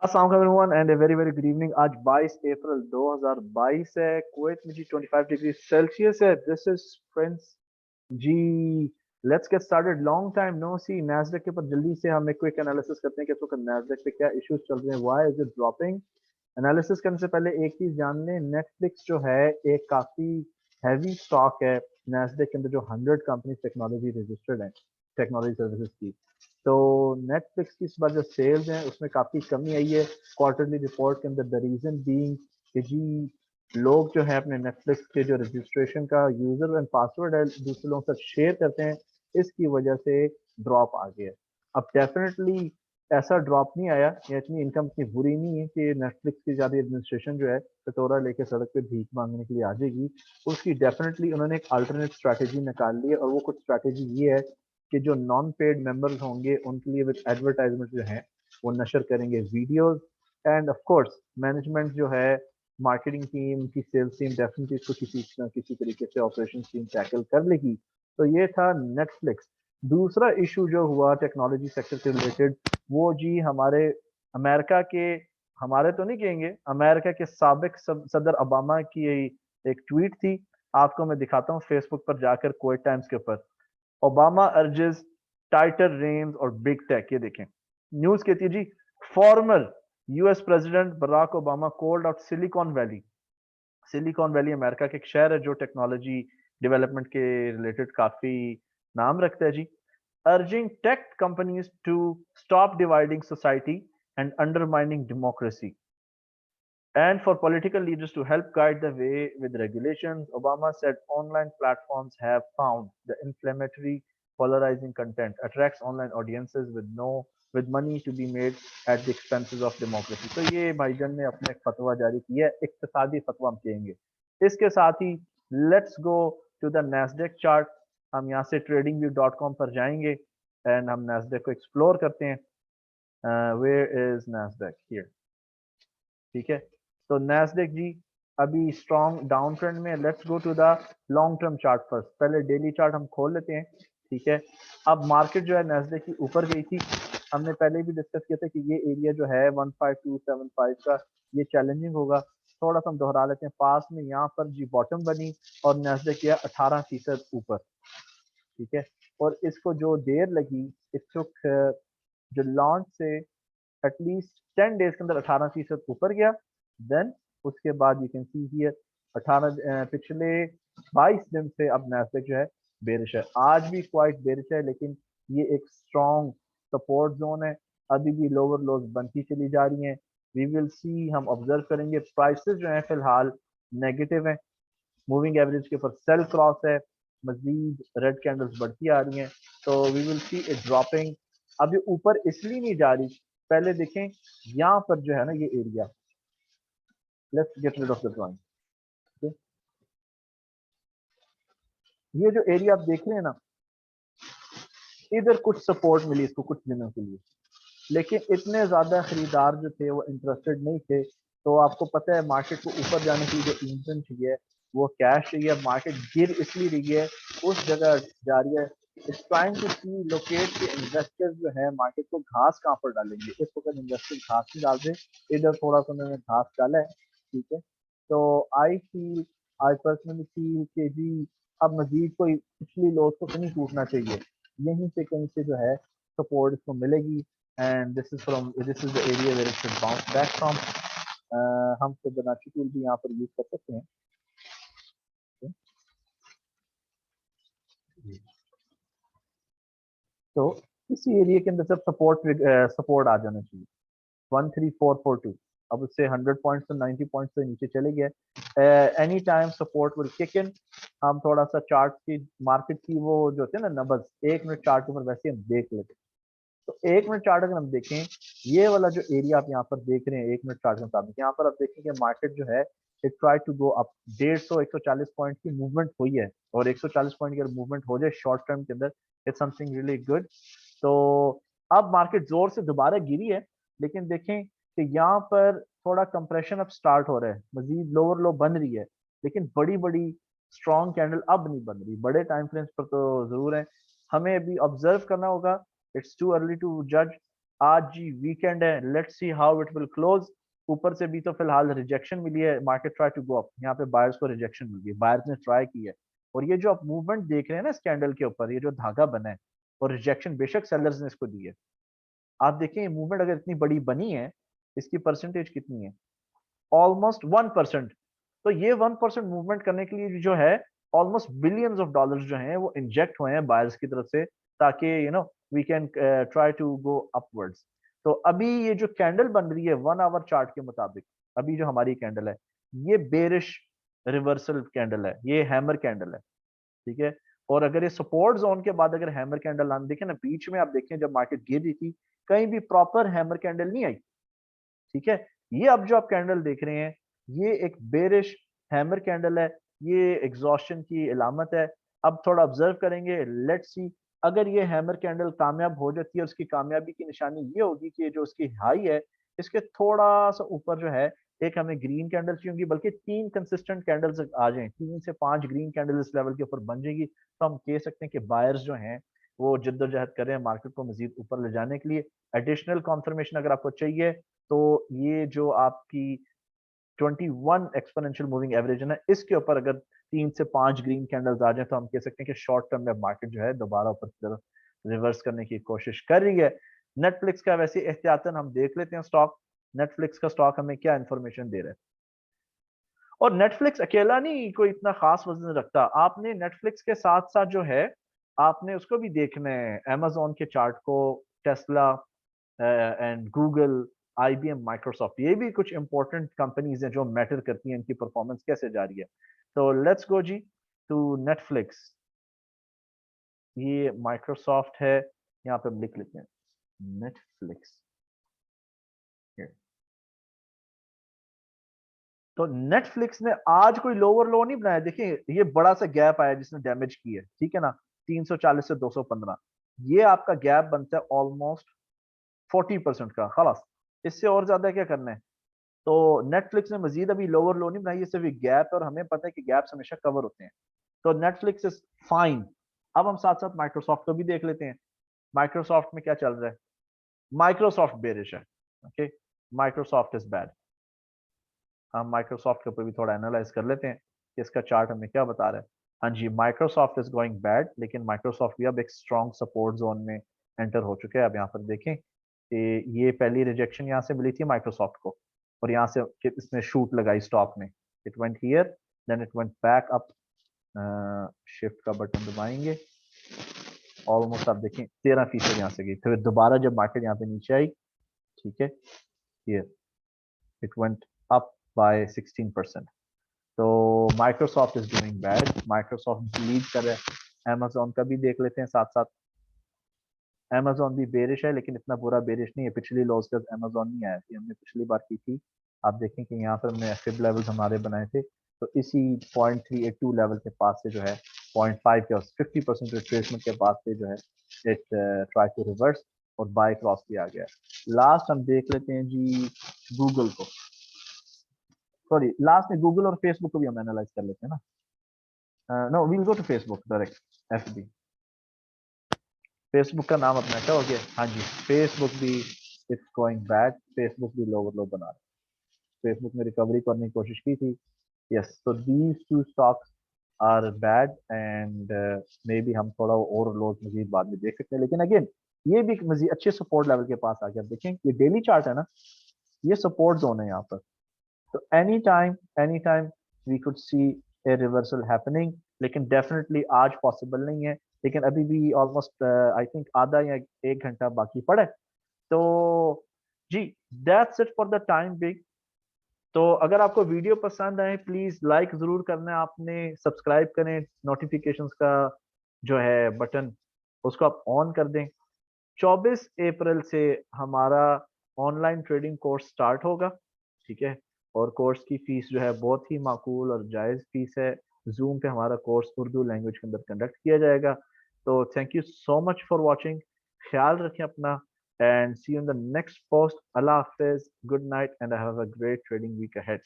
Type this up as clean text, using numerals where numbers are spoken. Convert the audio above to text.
अस्सलाम everyone and a very very good evening. आज 22 अप्रैल 2022 है। कुवैत में जी 25 डिग्री सेल्सियस है। दिस इज फ्रेंड्स जी। Let's get started. Long time no see. Nasdaq के ऊपर जल्दी से हम एक क्विक एनालिसिस करते हैं कि इस वक्त नैस्डैक पे क्या इश्यूज चल रहे हैं, why is it dropping. Analysis करने से पहले एक चीज जान लें, नेटफ्लिक्स जो है एक काफी हैवी स्टॉक है नैस्डैक के अंदर, जो 100 कंपनी टेक्नोलॉजी रजिस्टर्ड है टेक्नोलॉजी सर्विसेज की। तो नेटफ्लिक्स की इस बार जो सेल्स हैं उसमें काफी कमी आई है क्वार्टरली रिपोर्ट के अंदर। द रीजन बीइंग कि जी लोग जो है अपने नेटफ्लिक्स के जो रजिस्ट्रेशन का यूजर एंड पासवर्ड है दूसरे लोगों के साथ शेयर करते हैं, इसकी वजह से ड्रॉप आ गया। अब डेफिनेटली ऐसा ड्रॉप नहीं आया या इतनी इनकम इतनी बुरी नहीं है कि नेटफ्लिक्स की ज्यादा एडमिनिस्ट्रेशन जो है कटोरा लेके सड़क पे भीख मांगने के लिए आ जाएगी। उसकी डेफिनेटली उन्होंने एक अल्टरनेट स्ट्रैटेजी निकाल ली है, और वो कुछ स्ट्रैटेजी ये है कि जो नॉन पेड मेंबर्स होंगे उनके लिए विद एडवर्टाइजमेंट जो है वो नशर करेंगे videos. End of course management जो है, मार्केटिंग टीम की, सेल्स टीम डेफिनेटली इसको किसी न किसी तरीके से ऑपरेशन टीम टैकल कर लेगी। तो ये था नेटफ्लिक्स। दूसरा इशू जो हुआ टेक्नोलॉजी सेक्टर से रिलेटेड, वो जी हमारे अमेरिका के, हमारे तो नहीं कहेंगे, अमेरिका के साबिक सदर ओबामा की एक ट्वीट थी। आपको मैं दिखाता हूँ फेसबुक पर जाकर, कुवैत टाइम्स के ऊपर। ओबामा अर्जेस टाइटर रेन्स और बिग टेक। ये देखें न्यूज कहती है जी, former US president Barack Obama called out Silicon Valley. Silicon Valley America के एक शहर है जो टेक्नोलॉजी डेवलपमेंट के रिलेटेड काफी नाम रखता है जी। Urging tech companies to stop dividing society and undermining democracy, and for political leaders to help guide the way with regulations. Obama said online platforms have found the inflammatory, polarizing content attracts online audiences with money to be made at the expenses of democracy. तो ये Biden ने अपने एक फतवा जारी किया है, इक्तिसादी फतवा हम कहेंगे। इसके साथ ही let's go to the Nasdaq chart. हम यहाँ से tradingview.com पर जाएंगे एंड हम नैस्डैक को एक्सप्लोर करते हैं। Where is Nasdaq? हियर। ठीक है। तो नैस्डैक जी अभी स्ट्रॉन्ग डाउन ट्रेंड में। Let's go to the long term chart first. पहले डेली चार्ट हम खोल लेते हैं। ठीक है। अब मार्केट जो है नैस्डैक की ऊपर गई थी। हमने पहले भी डिस्कस किया था कि ये एरिया जो है 15275 का, ये चैलेंजिंग होगा। थोड़ा सा हम दोहरा लेते हैं। पास में यहाँ पर जी बॉटम बनी और नैस्डैक किया 18% ऊपर। ठीक है। और इसको जो देर लगी, इट टुक, जो लॉन्च से एटलीस्ट 10 डेज के अंदर 18% ऊपर गया। देन उसके बाद यू कैन सी हियर 18 पिछले 22 दिन से अब नैस्डैक जो है बेरिश है। आज भी क्वाइट बेरिश है, लेकिन ये एक स्ट्रॉन्ग सपोर्ट जोन है। अभी भी लोअर लोज बनती चली जा रही हैं। वी विल सी, हम ऑब्जर्व करेंगे। प्राइसेस जो है फिलहाल नेगेटिव है। मूविंग एवरेज के ऊपर सेल क्रॉस है। मजीद रेड कैंडल्स बढ़ती आ रही हैं। तो we will see it dropping. अब ये ऊपर इसलिए नहीं जा रही, पहले देखें यहाँ पर जो है ना ये area. Let's get rid of the drawing. ये जो एरिया आप देख रहे हैं ना, इधर कुछ सपोर्ट मिली इसको कुछ दिनों के लिए, लेकिन इतने ज्यादा खरीदार जो थे वो इंटरेस्टेड नहीं थे। तो आपको पता है मार्केट को ऊपर जाने के लिए जो इंजन चाहिए वो कैश चाहिए। मार्केट गिर इसलिए रही है, उस जगह जा रही है। It's trying to see locate के इन्वेस्टर्स जो है मार्केट को घास कहाँ पर डालेंगे। इस वक्त इन्वेस्टर घास नहीं डालते, इधर थोड़ा सा उन्होंने घास डाला है। ठीक है। तो आई पर्सनली फील कि जी अब मजीद कोई पिछली लोड को तो नहीं टूटना चाहिए। यहीं से कहीं से जो है सपोर्ट इसको मिलेगी। And this is the area where it should bounce back from. हम फिबोनाची टूल भी यहाँ पर यूज कर सकते हैं। तो इसी एरिया के अंदर सब सपोर्ट आ जाना चाहिए। 13442। अब उससे 100 पॉइंट्स से 90 पॉइंट्स से नीचे चले गए। Any time support will kick in. हम थोड़ा सा चार्ट की, मार्केट की वो जो होते हैं ना नंबर्स, 1 मिनट चार्ट के ऊपर वैसे हम देख लेते हैं। तो 1 मिनट चार्ट अगर हम देखें, ये वाला जो एरिया आप यहाँ पर देख रहे हैं 1 मिनट चार्ट के मुताबिक, यहाँ पर आप देखेंगे मार्केट जो है it try to go up. 150 140 point की मूवमेंट हुई है, और 140 पॉइंट की अगर मूवमेंट हो जाए शॉर्ट टर्म के अंदर, इट्स समथिंग रियली गुड। तो अब मार्केट जोर से दोबारा गिरी है, लेकिन देखें कि यहाँ पर थोड़ा कंप्रेशन अब स्टार्ट हो रहा है, मजीद लोअर लो बन रही है, लेकिन बड़ी बड़ी स्ट्रॉन्ग कैंडल अब नहीं बन रही। बड़े टाइम फ्रेम्स पर तो जरूर है, हमें अभी ऑब्जर्व करना होगा। इट्स टू अर्ली टू जज। आज जी वीकेंड है, let's see how it will close. ऊपर से भी तो फिलहाल रिजेक्शन मिली है, market try to go up, यहाँ पे बायर्स को रिजेक्शन मिल गई, बायर्स ने ट्राई की है। और ये जो आप मूवमेंट देख रहे हैं ना इस कैंडल के ऊपर, ये जो धागा बना है और रिजेक्शन बेशक सेलर्स ने इसको दी है, आप देखें ये मूवमेंट अगर इतनी बड़ी बनी है, इसकी परसेंटेज कितनी है, ऑलमोस्ट 1%। तो ये 1% मूवमेंट करने के लिए जो है ऑलमोस्ट बिलियंस ऑफ डॉलर्स जो हैं वो इंजेक्ट हुए हैं बायर्स की तरफ से, ताकि we can try to go upwards. तो अभी ये जो कैंडल बन रही है 1 आवर चार्ट के मुताबिक, अभी जो हमारी कैंडल है ये बेरिश रिवर्सल कैंडल है, ये हैमर कैंडल है, ठीक है। और अगर ये सपोर्ट जोन के बाद अगर हैमर कैंडल आने, देखें ना बीच में आप देखें जब मार्केट गिर रही थी कहीं भी प्रॉपर हैमर कैंडल नहीं आई, ठीक है। ये अब जो आप कैंडल देख रहे हैं ये एक बेरिश हैमर कैंडल है, ये एग्जॉस्शन की अलामत है। अब थोड़ा ऑब्जर्व करेंगे, लेट्स सी अगर ये हैमर कैंडल कामयाब हो जाती है, उसकी कामयाबी की निशानी ये होगी कि जो उसकी हाई है इसके थोड़ा सा ऊपर जो है एक हमें ग्रीन कैंडल चाहिए होगी, बल्कि 3 कंसिस्टेंट कैंडल्स आ जाएं, 3 से 5 ग्रीन कैंडल इस लेवल के ऊपर बन जाएगी, तो हम कह सकते हैं कि बायर्स जो हैं वो जद्दोजहद कर रहे हैं मार्केट को मजीद ऊपर ले जाने के लिए। एडिशनल कॉन्फर्मेशन अगर आपको चाहिए तो ये जो आपकी 21 एक्सपोनेंशियल मूविंग एवरेज है ना, इसके ऊपर अगर 3 से 5 ग्रीन कैंडल्स आ जाए तो हम कह सकते हैं कि शॉर्ट टर्म में मार्केट जो है दोबारा ऊपर की तरफ रिवर्स करने की कोशिश कर रही है। नेटफ्लिक्स का वैसे एहतियातन हम देख लेते हैं स्टॉक, नेटफ्लिक्स का स्टॉक हमें क्या इंफॉर्मेशन दे रहा है। और नेटफ्लिक्स अकेला नहीं कोई इतना खास वजन रखता, आपने नेटफ्लिक्स के साथ साथ जो है आपने उसको भी देखना है, अमेजोन के चार्ट को, Tesla and Google, IBM, Microsoft, ये भी कुछ इंपॉर्टेंट कंपनीज हैं जो मैटर करती हैं, इनकी परफॉर्मेंस कैसे जा रही है। तो लेट्स गो जी टू नेटफ्लिक्स। ये माइक्रोसॉफ्ट है, यहाँ पे हम लिख लेते हैं नेटफ्लिक्स। तो नेटफ्लिक्स ने आज कोई लोअर लो नहीं बनाया, देखिए ये बड़ा सा गैप आया जिसने डैमेज की है, ठीक है ना, 340 से 215, ये आपका गैप बनता है ऑलमोस्ट 40% का, खलास इससे और ज्यादा क्या करना है। तो नेटफ्लिक्स ने मजीद अभी लोअर लो नहीं बनाई, ये सिर्फ गैप है और हमें पता है कि गैप्स हमेशा कवर होते हैं, तो नेटफ्लिक्स इज फाइन। अब हम साथ साथ माइक्रोसॉफ्ट को भी देख लेते हैं, माइक्रोसॉफ्ट में क्या चल रहा है। माइक्रोसॉफ्ट बेरिश है, ओके, माइक्रोसॉफ्ट इज बैड। हम माइक्रोसॉफ्ट के ऊपर भी थोड़ा एनालाइज कर लेते हैं कि इसका चार्ट हमें क्या बता रहा है। हाँ जी, माइक्रोसॉफ्ट इज गोइंग बैड, लेकिन माइक्रोसॉफ्ट भी अब एक स्ट्रॉन्ग सपोर्ट जोन में एंटर हो चुके हैं। अब यहाँ पर देखें कि ये पहली रिजेक्शन यहाँ से मिली थी माइक्रोसॉफ्ट को, और यहाँ से इसने शूट लगाई स्टॉक में, it went here, then it went back up, shift का बटन दबाएंगे, ऑलमोस्ट आप देखें 13% यहाँ से गई, फिर दोबारा जब मार्केट यहाँ पे नीचे आई, ठीक है, here it went up by 16%। तो Microsoft is doing bad, Microsoft lead कर रहा है। अमेजोन का भी देख लेते हैं साथ साथ, अमेजोन भी बेरिश है लेकिन इतना बुरा बेरिश नहीं है, पिछली लॉस का अमेजोन नहीं आया थी, हमने पिछली बार की थी। आप देखें कि यहाँ पर हमने एफिब लेवल्स हमारे बनाए थे, तो इसी 0.382 लेवल के पास से जो है 0.5 के 50% रिट्रेसमेंट के पास से जो है इट ट्राई टू रिवर्स और बाय क्रॉस भी आ गया। लास्ट हम देख लेते हैं जी गूगल को, सॉरी लास्ट में गूगल और फेसबुक को भी हम एनालाइज कर लेते हैं ना। No we'll go to Facebook direct, FB, Facebook का नाम अपना क्या हो गया, हाँ जी फेसबुक भी इट्स गोइंग बैड, फेसबुक भी लोअर लो बना रहा है, फेसबुक ने रिकवरी करने की कोशिश की थी। यस, तो these two stocks are bad and maybe हम थोड़ा और लोज मजीद बाद में देख सकते हैं, लेकिन अगेन ये भी मजीद अच्छे सपोर्ट लेवल के पास आ गया। देखें ये डेली चार्ट है ना, ये सपोर्ट जोन है यहाँ पर, तो any time we could see a reversal happening, लेकिन डेफिनेटली आज पॉसिबल नहीं है, लेकिन अभी भी ऑलमोस्ट आई थिंक आधा या 1 घंटा बाकी पड़ा है। तो जी that's it for the time being. तो अगर आपको वीडियो पसंद आए प्लीज लाइक जरूर करना है आपने, सब्सक्राइब करें, नोटिफिकेशंस का जो है बटन उसको आप ऑन कर दें। 24 अप्रैल से हमारा ऑनलाइन ट्रेडिंग कोर्स स्टार्ट होगा, ठीक है, और कोर्स की फीस जो है बहुत ही माकूल और जायज़ फीस है। जूम पे हमारा कोर्स उर्दू लैंग्वेज के अंदर कंडक्ट किया जाएगा। तो thank you so much for watching, ख्याल रखें अपना, and see you in the next post. अल्लाह हाफिज, good night and have a great trading week ahead.